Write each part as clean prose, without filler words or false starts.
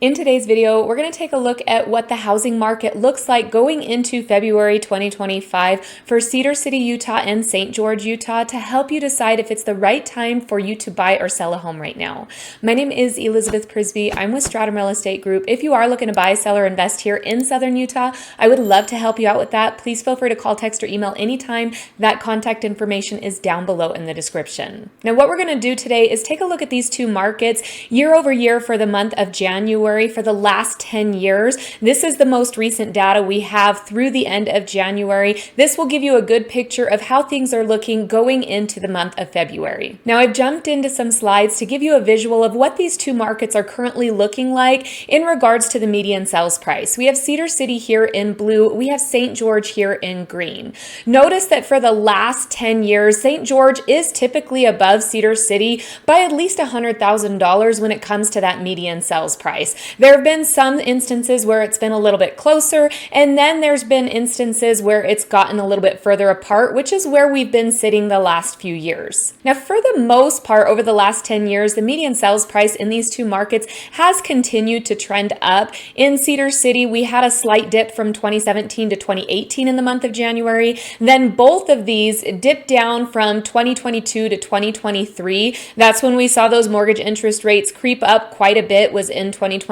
In today's video, we're going to take a look at what the housing market looks like going into February 2025 for Cedar City, Utah and St. George, Utah to help you decide if it's the right time for you to buy or sell a home right now. My name is Elizabeth Prisbrey. I'm with Stratum Real Estate Group. If you are looking to buy, sell, or invest here in Southern Utah, I would love to help you out with that. Please feel free to call, text, or email anytime. That contact information is down below in the description. Now, what we're going to do today is take a look at these two markets year over year for the month of January. For the last 10 years. This is the most recent data we have through the end of January. This will give you a good picture of how things are looking going into the month of February. Now, I've jumped into some slides to give you a visual of what these two markets are currently looking like in regards to the median sales price. We have Cedar City here in blue. We have St. George here in green. Notice that for the last 10 years, St. George is typically above Cedar City by at least $100,000 when it comes to that median sales price. There have been some instances where it's been a little bit closer, and then there's been instances where it's gotten a little bit further apart, which is where we've been sitting the last few years. Now, for the most part, over the last 10 years, the median sales price in these two markets has continued to trend up. In Cedar City, we had a slight dip from 2017 to 2018 in the month of January. Then both of these dipped down from 2022 to 2023. That's when we saw those mortgage interest rates creep up quite a bit, was in 2022.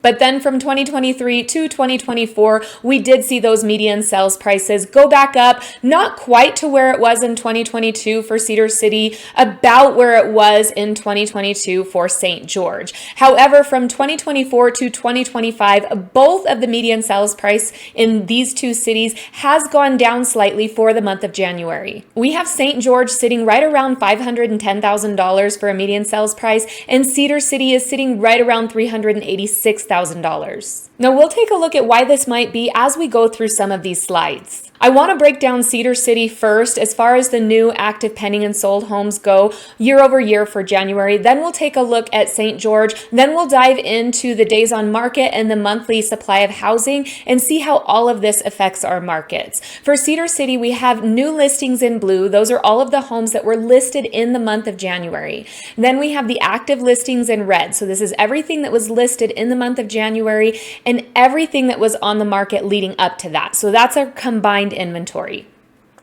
But then from 2023 to 2024, we did see those median sales prices go back up, not quite to where it was in 2022 for Cedar City, about where it was in 2022 for St. George. However, from 2024 to 2025, both of the median sales price in these two cities has gone down slightly for the month of January. We have St. George sitting right around $510,000 for a median sales price, and Cedar City is sitting right around $386,000. Now we'll take a look at why this might be as we go through some of these slides. I want to break down Cedar City first as far as the new active pending and sold homes go year over year for January. Then we'll take a look at St. George. Then we'll dive into the days on market and the monthly supply of housing and see how all of this affects our markets. For Cedar City, we have new listings in blue. Those are all of the homes that were listed in the month of January. Then we have the active listings in red. So this is everything that was listed in the month of January and everything that was on the market leading up to that. So that's our combined inventory.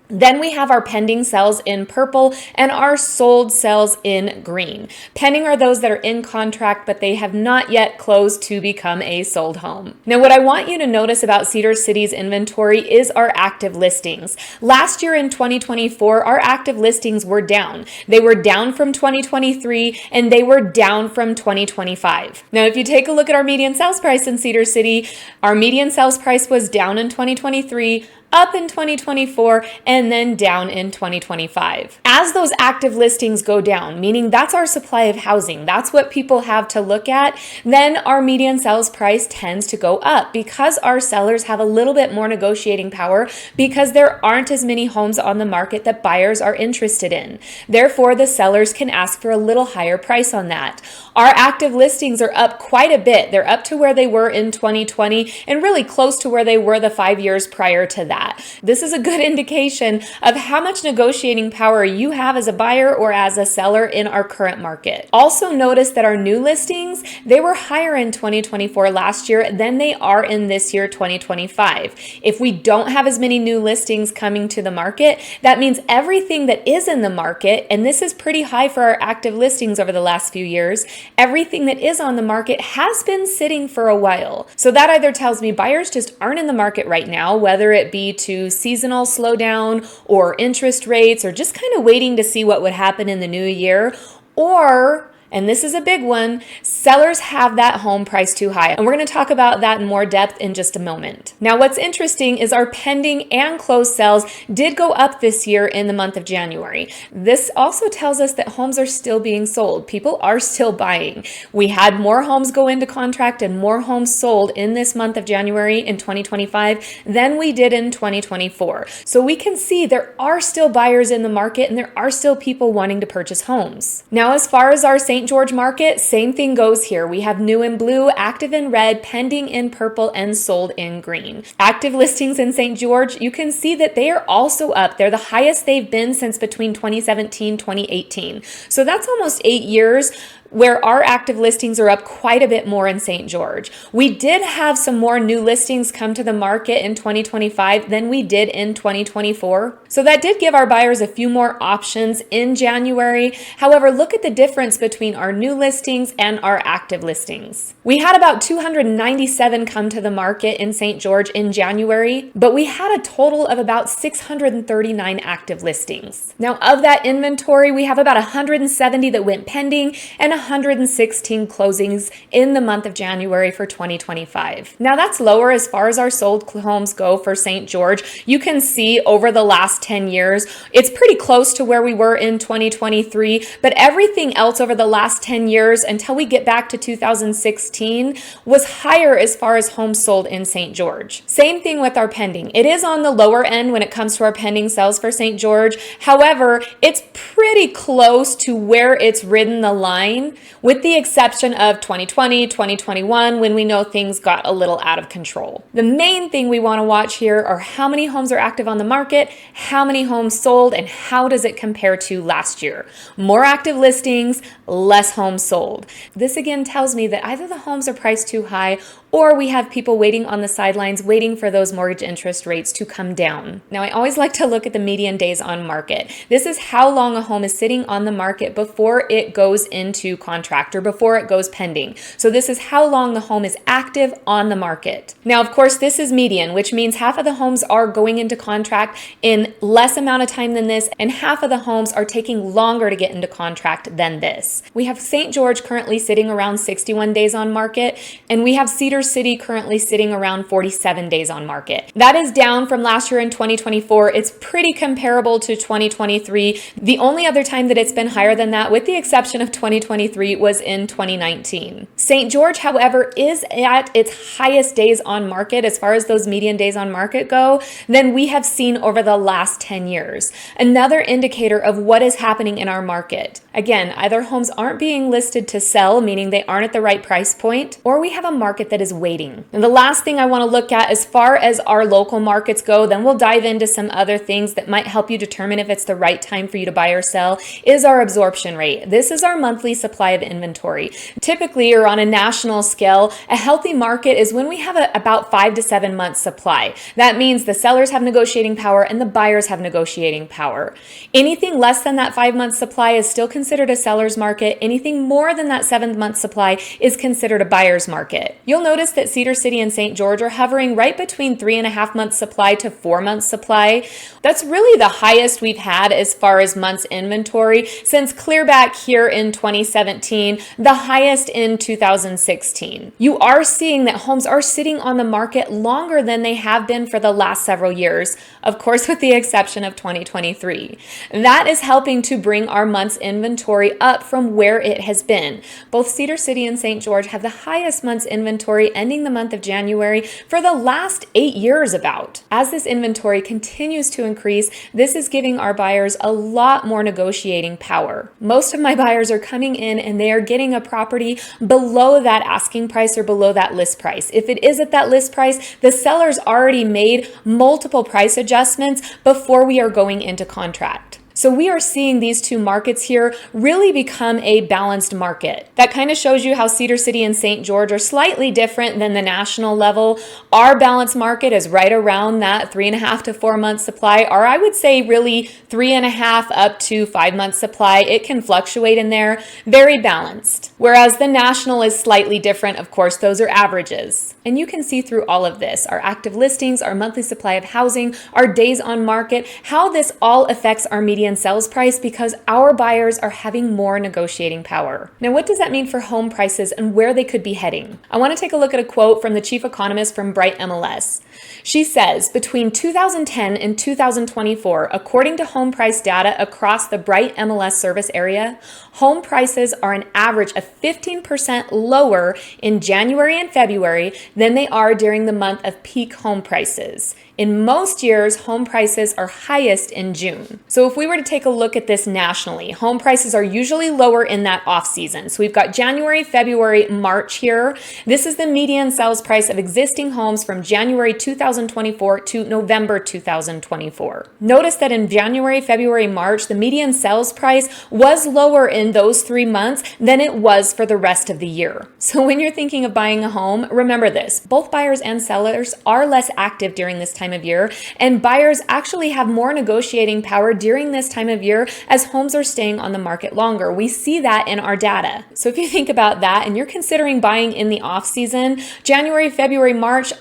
Then we have our pending sales in purple and our sold sales in green. Pending are those that are in contract, but they have not yet closed to become a sold home. Now, what I want you to notice about Cedar City's inventory is our active listings. Last year in 2024, our active listings were down. They were down from 2023 and they were down from 2025. Now, if you take a look at our median sales price in Cedar City, our median sales price was down in 2023, up in 2024, and then down in 2025. As those active listings go down, meaning that's our supply of housing, that's what people have to look at, then our median sales price tends to go up because our sellers have a little bit more negotiating power because there aren't as many homes on the market that buyers are interested in. Therefore, the sellers can ask for a little higher price on that. Our active listings are up quite a bit. They're up to where they were in 2020 and really close to where they were the 5 years prior to that. This is a good indication of how much negotiating power you have as a buyer or as a seller in our current market. Also notice that our new listings, they were higher in 2024 last year than they are in this year, 2025. If we don't have as many new listings coming to the market, that means everything that is in the market, and this is pretty high for our active listings over the last few years, everything that is on the market has been sitting for a while. So that either tells me buyers just aren't in the market right now, whether it be to seasonal slowdown or interest rates or just kind of waiting to see what would happen in the new year, or, and this is a big one, sellers have that home price too high. And we're going to talk about that in more depth in just a moment. Now, what's interesting is our pending and closed sales did go up this year in the month of January. This also tells us that homes are still being sold. People are still buying. We had more homes go into contract and more homes sold in this month of January in 2025 than we did in 2024. So we can see there are still buyers in the market and there are still people wanting to purchase homes. Now, as far as our St. George market, same thing goes here. We have new in blue, active in red, pending in purple, and sold in green. Active listings in St. George, you can see that they are also up. They're the highest they've been since between 2017 and 2018. So that's almost 8 years. where our active listings are up quite a bit more in St. George. We did have some more new listings come to the market in 2025 than we did in 2024. So that did give our buyers a few more options in January. However, look at the difference between our new listings and our active listings. We had about 297 come to the market in St. George in January, but we had a total of about 639 active listings. Now, of that inventory, we have about 170 that went pending and 116 closings in the month of January for 2025. Now, that's lower as far as our sold homes go for St. George. You can see over the last 10 years, it's pretty close to where we were in 2023, but everything else over the last 10 years until we get back to 2016 was higher as far as homes sold in St. George. Same thing with our pending. It is on the lower end when it comes to our pending sales for St. George. However, it's pretty close to where it's ridden the line, with the exception of 2020, 2021, when we know things got a little out of control. The main thing we want to watch here are how many homes are active on the market, how many homes sold, and how does it compare to last year. More active listings, less homes sold. This again tells me that either the homes are priced too high or we have people waiting on the sidelines, waiting for those mortgage interest rates to come down. Now, I always like to look at the median days on market. This is how long a home is sitting on the market before it goes into contract or before it goes pending. So this is how long the home is active on the market. Now, of course, this is median, which means half of the homes are going into contract in less amount of time than this, and half of the homes are taking longer to get into contract than this. We have St. George currently sitting around 61 days on market, and we have Cedar City currently sitting around 47 days on market. That is down from last year in 2024. It's pretty comparable to 2023. The only other time that it's been higher than that, with the exception of 2023, was in 2019. St. George, however, is at its highest days on market as far as those median days on market go than we have seen over the last 10 years. Another indicator of what is happening in our market. Again, either homes aren't being listed to sell, meaning they aren't at the right price point, or we have a market that is waiting. And the last thing I want to look at as far as our local markets go, then we'll dive into some other things that might help you determine if it's the right time for you to buy or sell, is our absorption rate. This is our monthly supply of inventory. Typically, or on a national scale, a healthy market is when we have about 5 to 7 months supply. That means the sellers have negotiating power and the buyers have negotiating power. Anything less than that 5-month supply is still considered a seller's market. Anything more than that 7-month supply is considered a buyer's market. You'll notice that Cedar City and St. George are hovering right between 3.5 months supply to 4 months supply. That's really the highest we've had as far as months inventory since clear back here in 2017, the highest in 2016. You are seeing that homes are sitting on the market longer than they have been for the last several years, of course, with the exception of 2023. That is helping to bring our months inventory up from where it has been. Both Cedar City and St. George have the highest months inventory ending the month of January for the last 8 years about. As this inventory continues to increase, this is giving our buyers a lot more negotiating power. Most of my buyers are coming in and they are getting a property below that asking price or below that list price. If it is at that list price, the seller's already made multiple price adjustments before we are going into contract. So we are seeing these two markets here really become a balanced market. That kind of shows you how Cedar City and St. George are slightly different than the national level. Our balanced market is right around that 3.5 to 4 month supply, or I would say really 3.5 up to 5 month supply. It can fluctuate in there, very balanced. Whereas the national is slightly different. Of course, those are averages. And you can see through all of this, our active listings, our monthly supply of housing, our days on market, how this all affects our median sales price because our buyers are having more negotiating power. Now, what does that mean for home prices and where they could be heading? I want to take a look at a quote from the chief economist from Bright MLS. She says, between 2010 and 2024, according to home price data across the Bright MLS service area, home prices are an average of 15% lower in January and February than they are during the month of peak home prices. In most years, home prices are highest in June. So if we were to take a look at this nationally, home prices are usually lower in that off season. So we've got January, February, March here. This is the median sales price of existing homes from January 2024 to November 2024. Notice that in January, February, March, the median sales price was lower in those 3 months than it was for the rest of the year. So when you're thinking of buying a home, remember this: both buyers and sellers are less active during this time of year, and buyers actually have more negotiating power during this time of year as homes are staying on the market longer. We see that in our data. So if you think about that and you're considering buying in the off season, January, February, March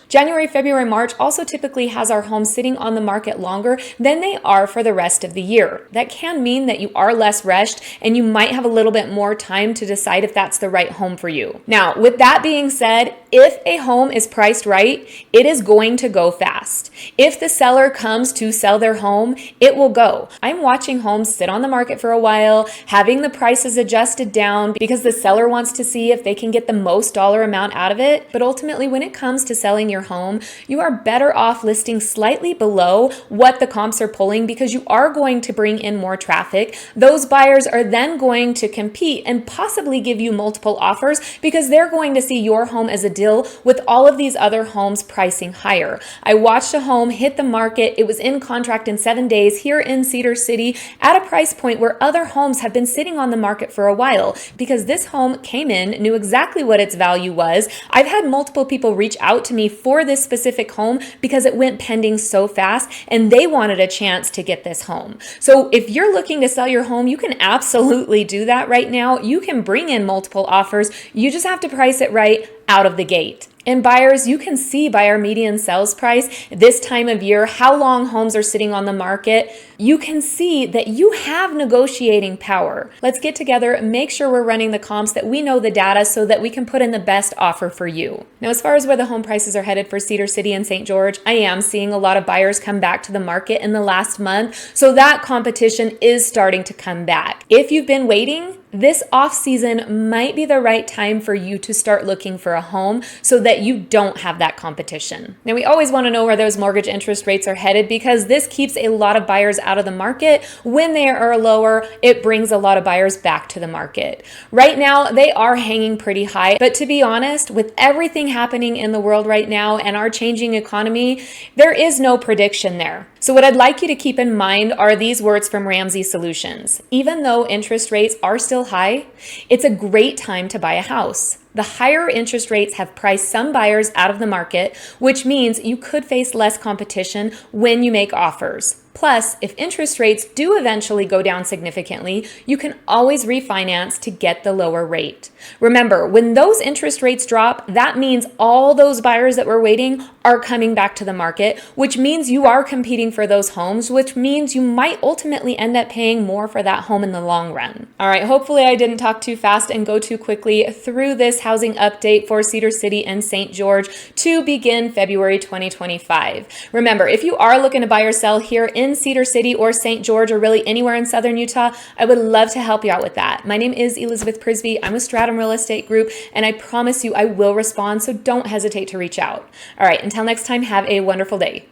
also typically has our homes sitting on the market longer than they are for the rest of the year. That can mean that you are less rushed and you might have a little bit more time to decide if that's the right home for you. Now, with that being said, if a home is priced right, it is going to go fast. If the seller comes to sell their home, it will go. I'm watching homes sit on the market for a while, having the prices adjusted down because the seller wants to see if they can get the most dollar amount out of it. But ultimately, when it comes to selling your home, you are better off listing slightly below what the comps are pulling because you are going to bring in more traffic. Those buyers are then going to compete and possibly give you multiple offers because they're going to see your home as a deal with all of these other homes pricing higher. I watched a home hit the market. It was in contract in 7 days here in Cedar City at a price point where other homes have been sitting on the market for a while because this home came in, knew exactly what its value was. I've had multiple people reach out to me for this specific home because it went pending so fast and they wanted a chance to get this home. So if you're looking to sell your home, you can absolutely do that right now. You can bring in multiple offers. You just have to price it right out of the gate. And buyers, you can see by our median sales price this time of year how long homes are sitting on the market. You can see that you have negotiating power. Let's get together, make sure we're running the comps, that we know the data so that we can put in the best offer for you. Now, as far as where the home prices are headed for Cedar City and St. George, I am seeing a lot of buyers come back to the market in the last month. So that competition is starting to come back. If you've been waiting, this off season might be the right time for you to start looking for a home so that you don't have that competition. Now, we always want to know where those mortgage interest rates are headed because this keeps a lot of buyers out of the market. When they are lower, it brings a lot of buyers back to the market. Right now, they are hanging pretty high, but to be honest, with everything happening in the world right now and our changing economy, there is no prediction there. So what I'd like you to keep in mind are these words from Ramsey Solutions. Even though interest rates are still high, it's a great time to buy a house. The higher interest rates have priced some buyers out of the market, which means you could face less competition when you make offers. Plus, if interest rates do eventually go down significantly, you can always refinance to get the lower rate. Remember, when those interest rates drop, that means all those buyers that were waiting are coming back to the market, which means you are competing for those homes, which means you might ultimately end up paying more for that home in the long run. All right, hopefully I didn't talk too fast and go too quickly through this housing update for Cedar City and St. George to begin February 2025. Remember, if you are looking to buy or sell here in Cedar City or St. George or really anywhere in Southern Utah, I would love to help you out with that. My name is Elizabeth Prisbrey. I'm with Stratum Real Estate Group, and I promise you I will respond, so don't hesitate to reach out. All right, until next time, have a wonderful day.